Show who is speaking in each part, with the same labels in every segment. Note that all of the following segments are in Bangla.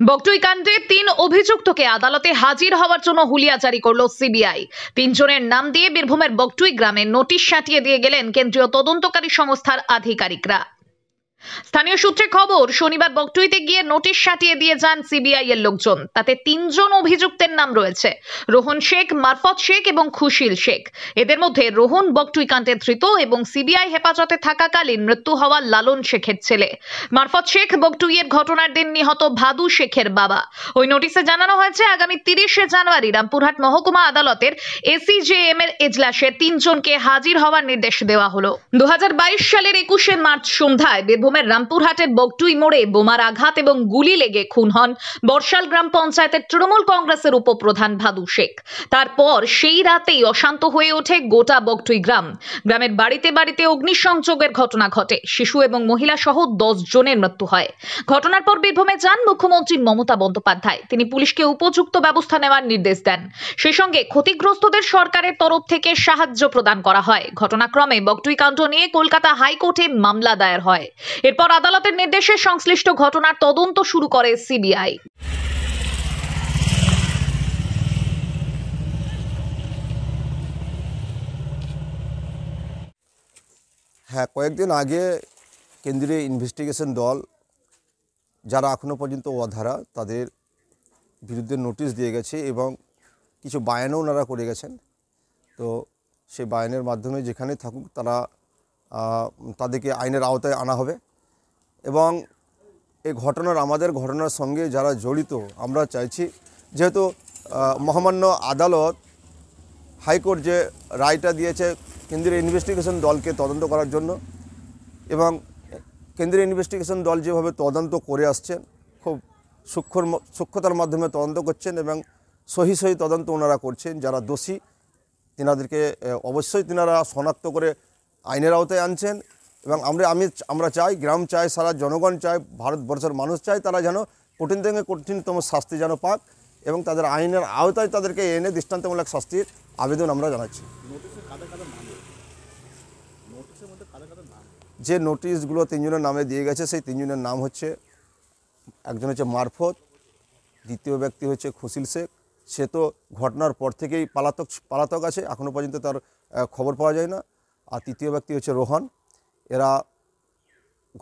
Speaker 1: বগটুই কাণ্ডে ৩ অভিযুক্তকে আদালতে হাজির হওয়ার জন্য হুলিয়া জারি করল সিবিআই। ৩ জনের নাম দিয়ে বীরভূমের বগটুই গ্রামে নোটিশ সাঁটিয়ে দিয়ে গেলেন কেন্দ্রীয় তদন্তকারী সংস্থার আধিকারিকরা। স্থানীয় সূত্রে খবর, শনিবার বগটুইতে গিয়ে নোটিশ সাঁটিয়ে দিয়ে যান সিবিআই এর লোকজন। তাতে ৩ জন অভিযুক্তের নাম রয়েছে রোহন শেখ, মারফত শেখ এবং খুশিল শেখ। এদের মধ্যে রোহন বগটুই কাণ্ডে ধৃত এবং সিবিআই হেফাজতে থাকাকালীন মৃত্যু হওয়া লালন শেখের ছেলে। মারফত শেখ বগটুইয়ের ঘটনার দিন নিহত ভাদু শেখের বাবা। ওই নোটিশে জানানো হয়েছে আগামী ৩০শে জানুয়ারি রামপুরহাট মহকুমা আদালতের এসিজেএম এর এজলাসে ৩ জনকে হাজির হওয়ার নির্দেশ দেওয়া হলো। ২০২২ সালের ২১শে মার্চ সন্ধ্যায় বীরভূমের রামপুরহাটের বগটুই মোড়ে বোমার আঘাত এবং গুলি লেগে খুন হন বর্ষাল গ্রাম পঞ্চায়েতের তৃণমূল কংগ্রেসের উপপ্রধান ভাদু শেখ। তারপর সেই রাতেই অশান্ত হয়ে ওঠে গোটা বগটুই গ্রাম। গ্রামের বাড়িতে বাড়িতে অগ্নিসংযোগের ঘটনা ঘটে। শিশু এবং মহিলা সহ 10 জনের মৃত্যু হয়। ঘটনার পর বীরভূমে যান মুখ্যমন্ত্রী মমতা বন্দ্যোপাধ্যায়। তিনি পুলিশকে উপযুক্ত ব্যবস্থা নেওয়ার নির্দেশ দেন। সেই সঙ্গে ক্ষতিগ্রস্তদের সরকারের তরফ থেকে সাহায্য প্রদান করা হয়। ঘটনাক্রমে বগটুই কাণ্ড নিয়ে কলকাতা হাইকোর্টে মামলা দায়ের হয়। এরপর আদালতের নির্দেশে সংশ্লিষ্ট ঘটনার তদন্ত শুরু করে সিবিআই।
Speaker 2: হ্যাঁ, কয়েকদিন আগে কেন্দ্রীয় ইনভেস্টিগেশন দল যারা এখনও পর্যন্ত অধারা তাদের বিরুদ্ধে নোটিশ দিয়ে গেছে এবং কিছু বায়ানও ওনারা করে গেছেন। তো সেই বায়ানের মাধ্যমে যেখানে থাকুক তারা তাদেরকে আইনের আওতায় আনা হবে এবং এই আমাদের ঘটনার সঙ্গে যারা জড়িত আমরা চাইছি, যেহেতু মহামান্য আদালত হাইকোর্ট যে রায়টা দিয়েছে কেন্দ্রীয় ইনভেস্টিগেশন দলকে তদন্ত করার জন্য এবং কেন্দ্রীয় ইনভেস্টিগেশন দল যেভাবে তদন্ত করে আসছেন খুব সূক্ষ্মতার মাধ্যমে তদন্ত করছেন এবং সহি তদন্ত ওনারা করছেন। যারা দোষী তিনাদেরকে অবশ্যই তিনারা শনাক্ত করে আইনের আওতায় আনছেন এবং আমরা চাই, গ্রাম চাই, সারা জনগণ চায়, ভারতবর্ষের মানুষ চায় তারা যেন কঠিন থেকে কঠিনতম শাস্তি যেন পাক এবং তাদের আইনের আওতায় তাদেরকে এনে দৃষ্টান্তমূলক শাস্তির আবেদন আমরা জানাচ্ছি। যে নোটিশগুলো 3 জনের নামে দিয়ে গেছে সেই 3 জনের নাম হচ্ছে, একজন হচ্ছে মারফত, দ্বিতীয় ব্যক্তি হচ্ছে খুশিল শেখ, সে তো ঘটনার পর থেকেই পলাতক আছে, এখনও পর্যন্ত তার খবর পাওয়া যায় না। আর তৃতীয় ব্যক্তি হচ্ছে রোহন। এরা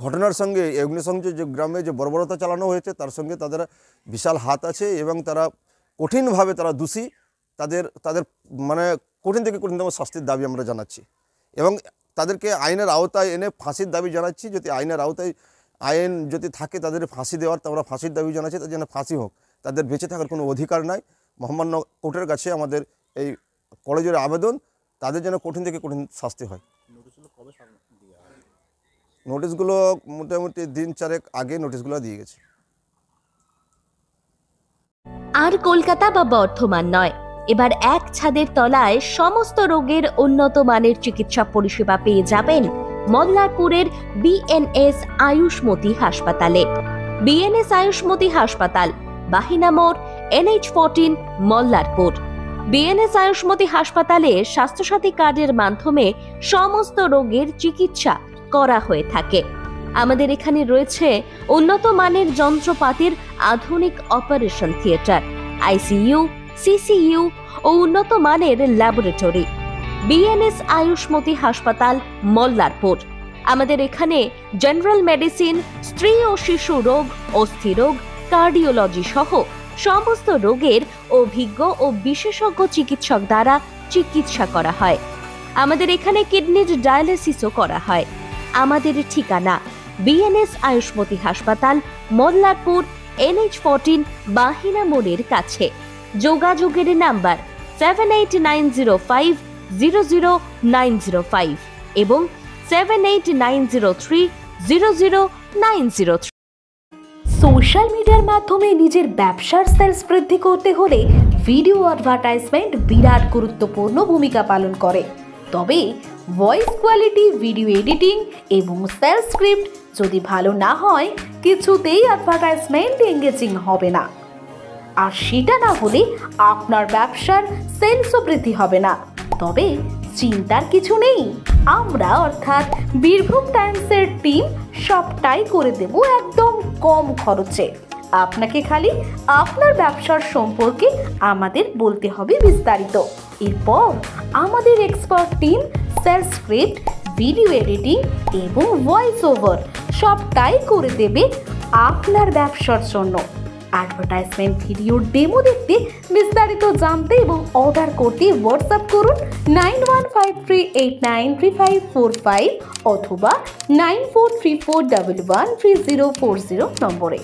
Speaker 2: ঘটনার সঙ্গে অগ্নিসংযোগ যে গ্রামে যে বর্বরতা চালানো হয়েছে তার সঙ্গে তাদের বিশাল হাত আছে এবং তারা কঠিনভাবে তারা দোষী। তাদের মানে কঠিন থেকে কঠিনতম শাস্তির দাবি আমরা জানাচ্ছি এবং তাদেরকে আইনের আওতায় এনে ফাঁসির দাবি জানাচ্ছি। যদি আইনের আওতায় আইন যদি থাকে তাদের ফাঁসি দেওয়ার, তো আমরা ফাঁসির দাবি জানাচ্ছি। তাদের যেন ফাঁসি হোক, তাদের বেঁচে থাকার কোনো অধিকার নাই। মহামান্য কোর্টের কাছে আমাদের এই কলেজের আবেদন, তাদের যেন কঠিন থেকে কঠিন শাস্তি হয়। নোটিশগুলো মোটামুটি দিন 4 আগে নোটিশগুলো দিয়ে গেছে।
Speaker 3: আর কলকাতা বা বর্ধমান নয়, এবার এক ছাদের তলায় সমস্ত রোগের উন্নত মানের চিকিৎসা পরিষেবা পেয়ে যাবেন মল্লারপুরের বিএনএস আয়ুষ্মতি হাসপাতালে। বিএনএস আয়ুষ্মতি হাসপাতাল, বাহিনা মোড়, NH14, মল্লারপুর। বিএনএস আয়ুষ্মতি হাসপাতালে স্বাস্থ্যসাথী কার্ডের মাধ্যমে সমস্ত রোগের চিকিৎসা করা হয়ে থাকে। আমাদের এখানে রয়েছে উন্নত মানের যন্ত্রপাতির আধুনিক অপারেশন থিয়েটার, ICU, CCU ও উন্নত মানের ল্যাবরেটরি। বিএনএস আয়ুষ্মতি হাসপাতাল, মল্লারপুর। আমাদের এখানে জেনারেল মেডিসিন, স্ত্রী ও শিশু রোগ, অস্থিরোগ, কার্ডিওলজি সহ সমস্ত রোগের অভিজ্ঞ ও বিশেষজ্ঞ চিকিৎসক দ্বারা চিকিৎসা করা হয়। আমাদের এখানে কিডনির ডায়ালিসিসও করা হয়। আমাদের ঠিকানা বিএনএস আয়ুষ্মতি হাসপাতাল, মল্লারপুর, NH14, বাহিনা মোড়ের কাছে। যোগাযোগের নাম্বার 7890500905 এবং 7890300903।
Speaker 4: সোশ্যাল মিডিয়ার মাধ্যমে নিজের ব্যবসার সেলস বৃদ্ধি করতে হলে ভিডিও অ্যাডভার্টাইজমেন্ট বিরাট গুরুত্বপূর্ণ ভূমিকা পালন করে। তবে ভয়েস কোয়ালিটি, ভিডিও এডিটিং এবং সেলস স্ক্রিপ্ট যদি ভালো না হয় কিছুতেই অ্যাডভার্টাইজমেন্ট এঙ্গেজিং হবে না। আর সেটা না হলে আপনার ব্যবসার সেলসও বৃদ্ধি হবে না। তবে চিন্তার কিছু নেই, আমরা অর্থাৎ বীরভূম টাইমসের টিম সবটাই করে দেব একদম কম খরচে। আপনাকে খালি আপনার ব্যবসার সম্পর্কে আমাদের বলতে হবে বিস্তারিত। এরপর আমাদের expert team sales script, video editing এবং ভয়েস ওভার সবটাই করে দেবে আপনার ব্যবসার জন্য। অ্যাডভার্টাইজমেন্ট ভিডিও ডেমো দেখতে, বিস্তারিত জানতে এবং অর্ডার করতে হোয়াটসঅ্যাপ করুন 9153893545 অথবা 9434113040 নম্বরে।